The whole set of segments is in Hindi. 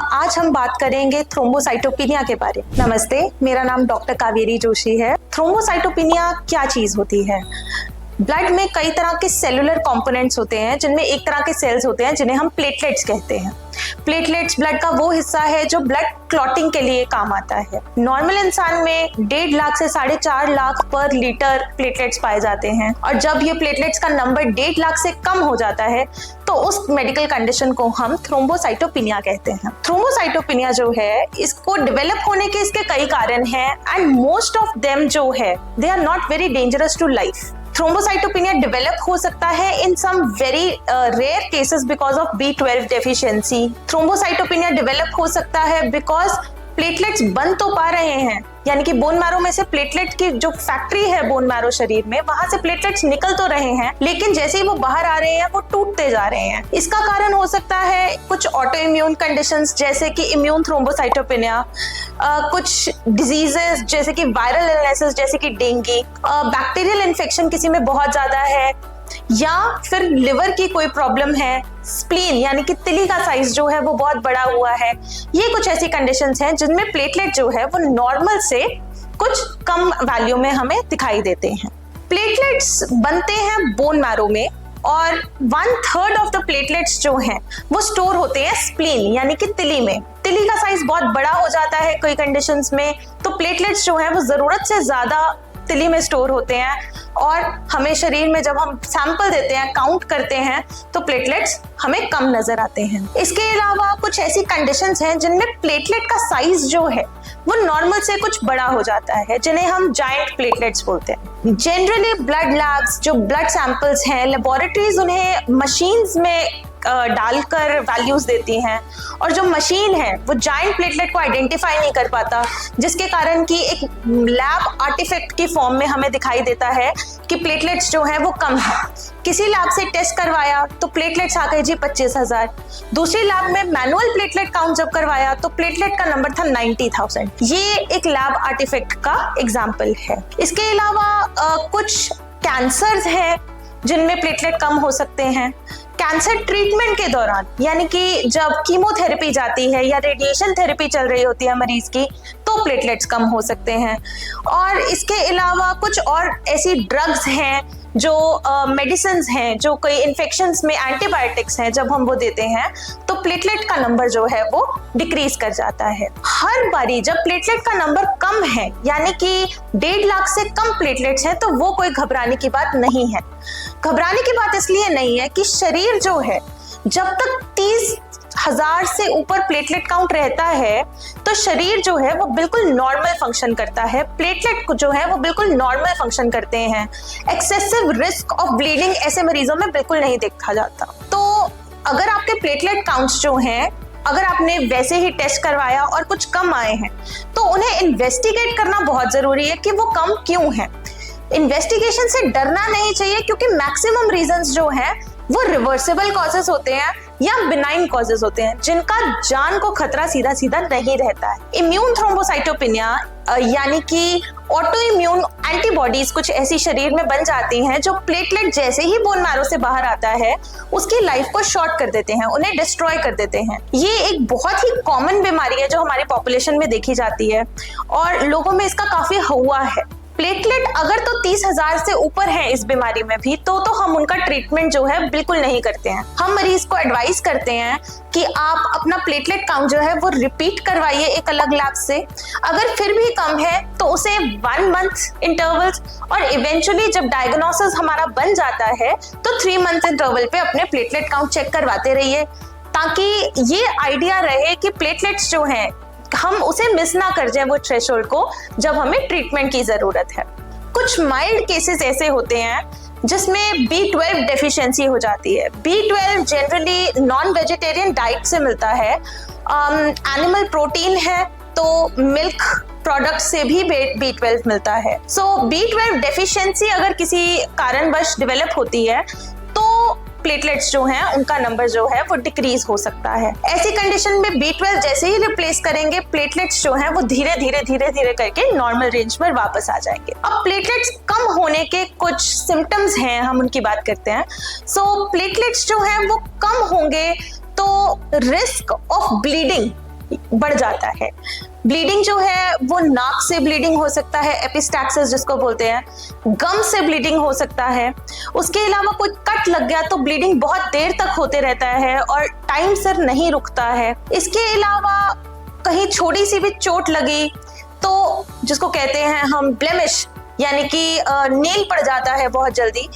आज हम बात करेंगे थ्रोम्बोसाइटोपिनिया के बारे में। नमस्ते, मेरा नाम डॉक्टर कावेरी जोशी है। थ्रोम्बोसाइटोपिनिया क्या चीज होती है? ब्लड में कई तरह के सेलुलर कंपोनेंट्स होते हैं, जिनमें एक तरह के सेल्स होते हैं जिन्हें हम प्लेटलेट्स कहते हैं। प्लेटलेट्स ब्लड का वो हिस्सा है जो ब्लड क्लॉटिंग के लिए काम आता है। नॉर्मल इंसान में 1.5 लाख से 4.5 लाख पर लीटर प्लेटलेट्स पाए जाते हैं, और जब ये प्लेटलेट्स का नंबर 1.5 लाख से कम हो जाता है तो उस मेडिकल कंडीशन को हम थ्रोम्बोसाइटोपिनिया कहते हैं। थ्रोम्बोसाइटोपिनिया जो है, इसको डेवलप होने के इसके कई कारण हैं, एंड मोस्ट ऑफ देम जो है they are not very dangerous to life. Thrombocytopenia develop हो सकता है in some very rare cases because of B12 deficiency. Thrombocytopenia develop हो सकता है बिकॉज प्लेटलेट्स बन तो पा रहे हैं, यानी कि बोन मैरो में से प्लेटलेट की जो फैक्ट्री है बोन मैरो शरीर में, वहां से प्लेटलेट्स निकल तो रहे हैं, लेकिन जैसे ही वो बाहर आ रहे हैं वो टूटते जा रहे हैं। इसका कारण हो सकता है कुछ ऑटो इम्यून कंडीशंस जैसे कि इम्यून थ्रोम्बोसाइटोपिनिया, कुछ डिजीजेस जैसे कि वायरल इलनेसेस जैसे कि डेंगू, बैक्टीरियल इन्फेक्शन किसी में बहुत ज्यादा है, या फिर लिवर की कोई प्रॉब्लम है, स्प्लीन यानी कि तिली का साइज जो है वो बहुत बड़ा हुआ है। ये कुछ ऐसी कंडीशंस हैं जिनमें प्लेटलेट जो है वो नॉर्मल से कुछ कम वैल्यू में हमें दिखाई देते हैं। प्लेटलेट्स बनते हैं बोन मैरो में, और 1/3 ऑफ द प्लेटलेट्स जो हैं वो स्टोर होते हैं स्प्लीन यानी कि तिली में। तिली का साइज बहुत बड़ा हो जाता है कई कंडीशंस में, तो प्लेटलेट्स जो हैं वो जरूरत से ज्यादा तिली में स्टोर होते हैं, और हमें शरीर में जब हम सैंपल देते हैं, काउंट करते हैं, तो प्लेटलेट्स हमें कम नजर आते हैं। इसके अलावा कुछ ऐसी कंडीशंस हैं जिनमें प्लेटलेट का साइज जो है वो नॉर्मल से कुछ बड़ा हो जाता है, जिन्हें हम जायंट प्लेटलेट्स बोलते हैं। जनरली ब्लड लैब्स जो ब्लड सैंपल्स हैं, लेबोरेटरीज उन्हें मशीन्स में डालकर वैल्यूज देती हैं, और जो मशीन है वो जायंट प्लेटलेट को आइडेंटिफाई नहीं कर पाता, जिसके कारण कि एक लैब आर्टिफैक्ट की फॉर्म में हमें दिखाई देता है कि प्लेटलेट्स जो है वो कम है। किसी लैब से टेस्ट करवाया तो प्लेटलेट्स आ गए जी 25,000। दूसरी लैब में मैनुअल प्लेटलेट काउंट जब करवाया तो प्लेटलेट का नंबर था 90,000। ये एक लैब आर्टिफैक्ट का एग्जाम्पल है। इसके अलावा कुछ कैंसर्स हैं जिनमें प्लेटलेट कम हो सकते हैं। कैंसर ट्रीटमेंट के दौरान, यानी कि जब कीमोथेरेपी जाती है या रेडिएशन थेरेपी चल रही होती है मरीज की, तो प्लेटलेट्स कम हो सकते हैं। और इसके अलावा कुछ और ऐसी ड्रग्स हैं जो मेडिसिन्स हैं, जो कई इन्फेक्शंस में एंटीबायोटिक्स हैं, जब हम वो देते हैं तो प्लेटलेट का नंबर जो है वो डिक्रीज कर जाता है। हर बारी जब प्लेटलेट का नंबर कम है, यानी कि 1.5 लाख से कम प्लेटलेट्स हैं, तो वो कोई घबराने की बात नहीं है। घबराने की बात इसलिए नहीं है कि शरीर जो है, जब तक 30,000 से ऊपर प्लेटलेट काउंट रहता है तो शरीर जो है वो बिल्कुल नॉर्मल फंक्शन करता है। प्लेटलेट जो है वो बिल्कुल नॉर्मल फंक्शन करते हैं। एक्सेसिव रिस्क ऑफ ब्लीडिंग ऐसे मरीजों में बिल्कुल नहीं देखा जाता। तो अगर आपके प्लेटलेट काउंट्स जो हैं, अगर आपने वैसे ही टेस्ट करवाया और कुछ कम आए हैं, तो उन्हें इन्वेस्टिगेट करना बहुत जरूरी है कि वो कम क्यों है। इन्वेस्टिगेशन से डरना नहीं चाहिए, क्योंकि मैक्सिमम रीजंस जो हैं वो रिवर्सिबल कॉजेस होते हैं या बिनाइन कॉजेस होते हैं, जिनका जान को खतरा सीधा सीधा नहीं रहता है। इम्यून थ्रोम्बोसाइटोपिनिया यानी कि ऑटो इम्यून एंटीबॉडीज कुछ ऐसी शरीर में बन जाती हैं जो प्लेटलेट जैसे ही बोन मैरो से बाहर आता है उसकी लाइफ को शॉर्ट कर देते हैं, उन्हें डिस्ट्रॉय कर देते हैं। ये एक बहुत ही कॉमन बीमारी है जो हमारी पॉपुलेशन में देखी जाती है, और लोगों में इसका काफी हुआ है। प्लेटलेट अगर तो 30,000 से ऊपर है इस बीमारी में भी, तो हम उनका ट्रीटमेंट जो है बिल्कुल नहीं करते हैं। हम मरीज को एडवाइस करते हैं कि आप अपना प्लेटलेट काउंट जो है वो रिपीट करवाइए एक अलग लैब से। अगर फिर भी कम है तो उसे 1 मंथ इंटरवल्स, और इवेंचुअली जब डायग्नोसिस हमारा बन जाता है तो 3 मंथ इंटरवल पे अपने प्लेटलेट काउंट चेक करवाते रहिए, ताकि ये आइडिया रहे कि प्लेटलेट्स जो हैं हम उसे मिस ना कर जाए वो थ्रेशोल्ड को जब हमें ट्रीटमेंट की जरूरत है। कुछ माइल्ड केसेस ऐसे होते हैं जिसमें B12 डेफिशिएंसी हो जाती है। B12 generally non vegetarian diet से मिलता है। एनिमल प्रोटीन है तो मिल्क प्रोडक्ट से भी B12 मिलता है। सो B12 डेफिशिएंसी अगर किसी कारणवश डेवलप होती है तो प्लेटलेट्स जो हैं उनका नंबर जो है वो डिक्रीज हो सकता है। ऐसी कंडीशन में B12 जैसे ही रिप्लेस करेंगे, प्लेटलेट्स जो हैं वो धीरे धीरे करके नॉर्मल रेंज में वापस आ जाएंगे। अब प्लेटलेट्स कम होने के कुछ सिम्टम्स हैं, हम उनकी बात करते हैं। सो प्लेटलेट्स जो हैं वो कम होंगे तो रिस्क ऑफ ब्लीडिंग बढ़ जाता है। ब्लीडिंग जो है वो नाक से ब्लीडिंग हो सकता है, एपिस्टैक्सिस जिसको बोलते हैं, गम से ब्लीडिंग हो सकता है। उसके अलावा कोई कट लग गया तो ब्लीडिंग बहुत देर तक होते रहता है और टाइम से नहीं रुकता है। इसके अलावा कहीं छोटी सी भी चोट लगी तो जिसको कहते हैं हम ब्लेमिश, यानी कि नेल पड़ जाता है बहुत जल्दी।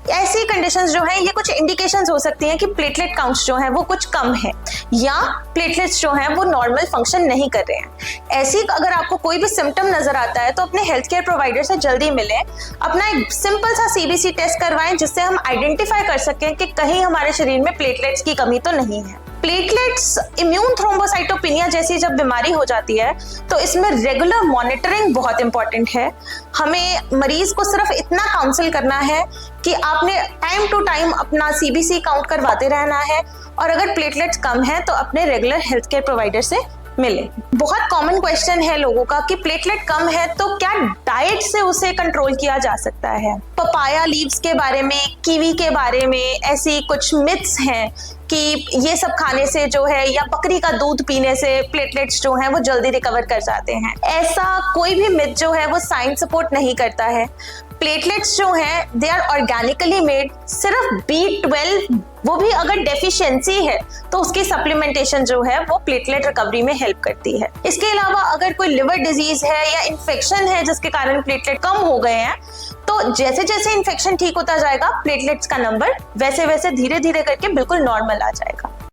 ऐसी कंडीशंस जो है ये कुछ इंडिकेशंस हो सकती हैं कि प्लेटलेट काउंट्स जो हैं वो कुछ कम है या प्लेटलेट्स जो हैं वो नॉर्मल फंक्शन नहीं कर रहे हैं। ऐसी अगर आपको कोई भी सिम्टम नजर आता है तो अपने हेल्थ केयर प्रोवाइडर से जल्दी मिलें, अपना एक सिंपल सा सीबीसी टेस्ट करवाएं जिससे हम आइडेंटिफाई कर सकें कि कहीं हमारे शरीर में प्लेटलेट्स की कमी तो नहीं है। प्लेटलेट्स इम्यून थ्रोम्बोसाइटोपिनिया जैसी जब बीमारी हो जाती है तो इसमें रेगुलर मॉनिटरिंग बहुत इंपॉर्टेंट है। हमें मरीज को सिर्फ इतना काउंसिल करना है कि आपने टाइम टू टाइम अपना सीबीसी काउंट करवाते रहना है और अगर प्लेटलेट्स कम है तो अपने रेगुलर हेल्थ केयर प्रोवाइडर से मिले। बहुत कॉमन क्वेश्चन है लोगों का कि प्लेटलेट कम है तो क्या डाइट से उसे कंट्रोल किया जा सकता है। पपाया लीव्स के बारे में, कीवी के बारे में ऐसी कुछ मिथ्स हैं कि ये सब खाने से जो है या बकरी का दूध पीने से प्लेटलेट्स जो हैं वो जल्दी रिकवर कर जाते हैं। ऐसा कोई भी मिथ जो है वो साइंस सपोर्ट नहीं करता है। प्लेटलेट्स जो हैं दे आर ऑर्गेनिकली मेड। सिर्फ B12 वो भी अगर डेफिशिएंसी है तो उसकी सप्लीमेंटेशन जो है वो प्लेटलेट रिकवरी में हेल्प करती है। इसके अलावा अगर कोई लिवर डिजीज है या इन्फेक्शन है जिसके कारण प्लेटलेट कम हो गए हैं तो जैसे जैसे इन्फेक्शन ठीक होता जाएगा प्लेटलेट्स का नंबर वैसे वैसे धीरे धीरे करके बिल्कुल नॉर्मल आ जाएगा।